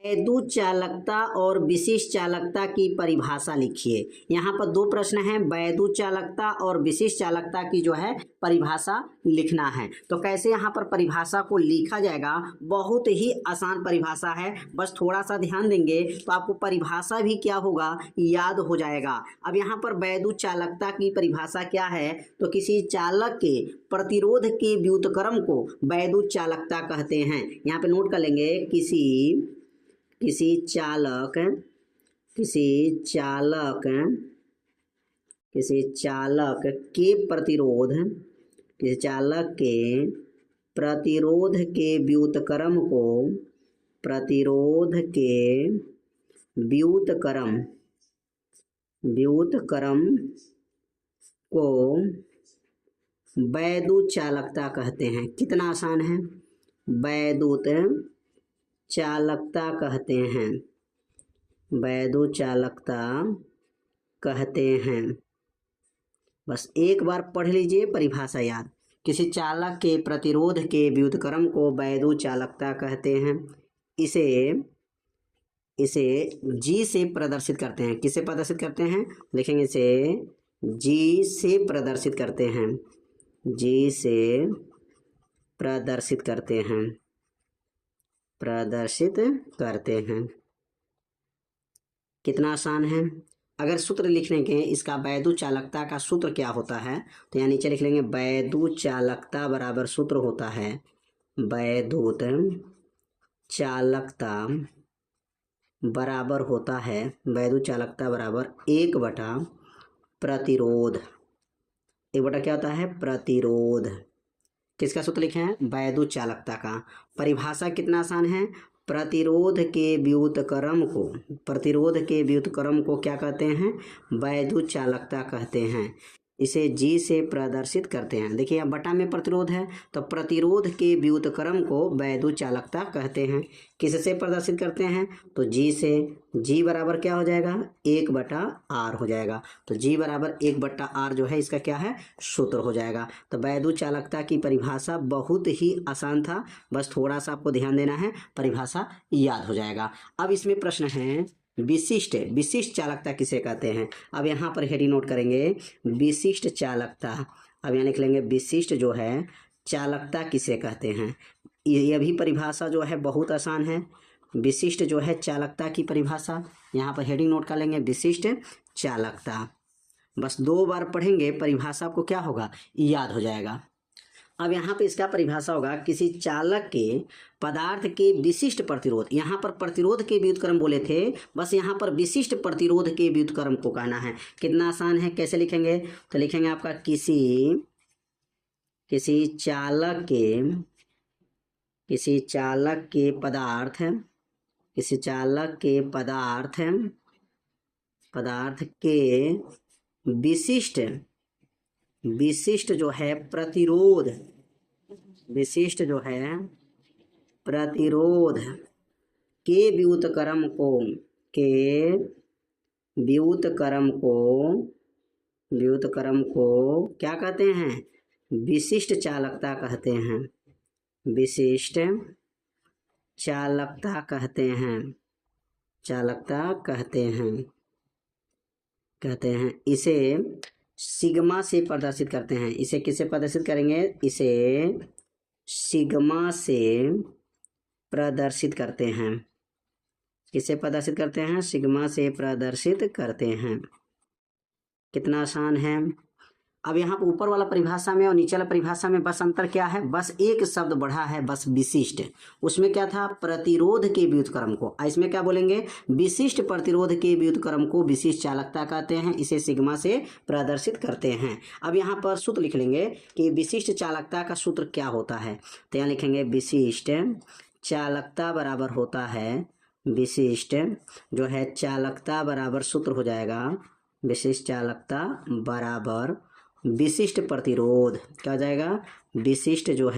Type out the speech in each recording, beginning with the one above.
वैद्युत चालकता और विशिष्ट चालकता की परिभाषा लिखिए। यहाँ पर दो प्रश्न हैं, वैद्युत चालकता और विशिष्ट चालकता की जो है परिभाषा लिखना है। तो कैसे यहाँ पर परिभाषा को लिखा जाएगा, बहुत ही आसान परिभाषा है, बस थोड़ा सा ध्यान देंगे तो आपको परिभाषा भी क्या होगा, याद हो जाएगा। अब यहाँ पर वैद्युत चालकता की परिभाषा क्या है, तो किसी चालक के प्रतिरोध के व्युत्क्रम को वैद्युत चालकता कहते हैं। यहाँ पे नोट कर लेंगे, किसी चालक के प्रतिरोध के व्युत्क्रम को वैद्युत चालकता कहते हैं। कितना आसान है, वैद्युत चालकता कहते हैं। बस एक बार पढ़ लीजिए परिभाषा याद। किसी चालक के प्रतिरोध के व्युत्क्रम को वैद्युत चालकता कहते हैं। इसे जी से प्रदर्शित करते हैं। किसे प्रदर्शित करते हैं, लिखेंगे इसे जी से प्रदर्शित करते हैं। जी से प्रदर्शित करते हैं। कितना आसान है। अगर सूत्र लिखने के इसका वैद्युत चालकता का सूत्र क्या होता है, तो यहाँ नीचे लिख लेंगे वैद्युत चालकता बराबर सूत्र होता है, वैद्युत चालकता बराबर होता है, वैद्युत चालकता बराबर 1/प्रतिरोध। 1/, क्या होता है, प्रतिरोध। किसका सूत्र लिखे हैं, वैद्युत चालकता का। परिभाषा कितना आसान है, प्रतिरोध के व्युत्क्रम को क्या कहते हैं, वैद्युत चालकता कहते हैं। इसे जी से प्रदर्शित करते हैं। देखिए यहाँ बटा में प्रतिरोध है, तो प्रतिरोध के व्युत्क्रम को वैद्युत चालकता कहते हैं। किससे प्रदर्शित करते हैं, तो जी से। जी बराबर क्या हो जाएगा, 1/r हो जाएगा। तो जी बराबर 1/r जो है इसका क्या है, सूत्र हो जाएगा। तो वैद्युत चालकता की परिभाषा बहुत ही आसान था, बस थोड़ा सा आपको ध्यान देना है, परिभाषा याद हो जाएगा। अब इसमें प्रश्न है, विशिष्ट चालकता किसे कहते हैं। अब यहाँ पर हेडिंग नोट करेंगे, विशिष्ट चालकता। अब यहाँ लिख लेंगे विशिष्ट जो है चालकता किसे कहते हैं। यह भी परिभाषा जो है बहुत आसान है। विशिष्ट जो है चालकता की परिभाषा, यहाँ पर हेडिंग नोट कर लेंगे, विशिष्ट चालकता। बस 2 बार पढ़ेंगे, परिभाषा को क्या होगा, याद हो जाएगा। अब यहाँ पे इसका परिभाषा होगा, किसी चालक के पदार्थ के विशिष्ट प्रतिरोध। यहाँ पर प्रतिरोध के व्युत्क्रम बोले थे, बस यहाँ पर विशिष्ट प्रतिरोध के व्युत्क्रम को कहना है। कितना आसान है, कैसे लिखेंगे, तो लिखेंगे आपका किसी चालक के पदार्थ के विशिष्ट जो है प्रतिरोध के व्युत्क्रम को क्या कहते हैं, विशिष्ट चालकता कहते हैं। विशिष्ट चालकता कहते हैं। इसे सिग्मा से प्रदर्शित करते हैं। इसे किससे प्रदर्शित करेंगे, इसे सिग्मा से प्रदर्शित करते हैं। किससे प्रदर्शित करते हैं, सिग्मा से प्रदर्शित करते हैं। कितना आसान है। अब यहाँ पर ऊपर वाला परिभाषा में और नीचे वाला परिभाषा में बस अंतर क्या है, बस एक शब्द बढ़ा है, बस विशिष्ट। उसमें क्या था, प्रतिरोध के व्युत्क्रम को, इसमें क्या बोलेंगे, विशिष्ट प्रतिरोध के व्युत्क्रम को विशिष्ट चालकता कहते हैं। इसे सिग्मा से प्रदर्शित करते हैं। अब यहाँ पर सूत्र लिख लेंगे कि विशिष्ट चालकता का सूत्र क्या होता है, तो यहाँ लिखेंगे विशिष्ट चालकता बराबर होता है, विशिष्ट जो है चालकता बराबर सूत्र हो जाएगा, विशिष्ट चालकता बराबर विशिष्ट प्रतिरोध। क्या हो जाएगा, विशिष्ट जो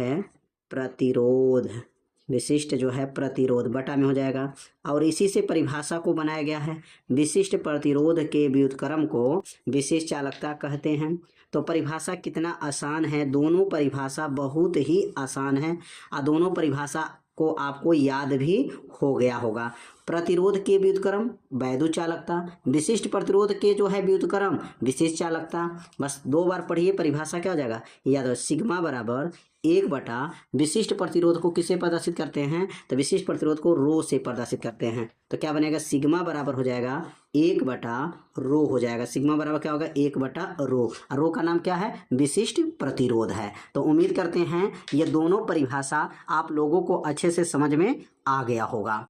है प्रतिरोध बटा में हो जाएगा। और इसी से परिभाषा को बनाया गया है, विशिष्ट प्रतिरोध के व्युत्क्रम को विशिष्ट चालकता कहते हैं। तो परिभाषा कितना आसान है, दोनों परिभाषा बहुत ही आसान है और दोनों परिभाषा को आपको याद भी हो गया होगा। प्रतिरोध के व्युत्क्रम वैद्युत चालकता, विशिष्ट प्रतिरोध के जो है व्युत्क्रम विशेष चालकता। बस 2 बार पढ़िए, परिभाषा क्या हो जाएगा याद हो, सिग्मा बराबर 1 विशिष्ट प्रतिरोध को किसे प्रदर्शित करते हैं, तो विशिष्ट प्रतिरोध को रो से प्रदर्शित करते हैं। तो क्या बनेगा, सिग्मा बराबर हो जाएगा 1/रो हो जाएगा। सिग्मा बराबर क्या होगा, 1/रो। और रो का नाम क्या है, विशिष्ट प्रतिरोध है। तो उम्मीद करते हैं ये दोनों परिभाषा आप लोगों को अच्छे से समझ में आ गया होगा।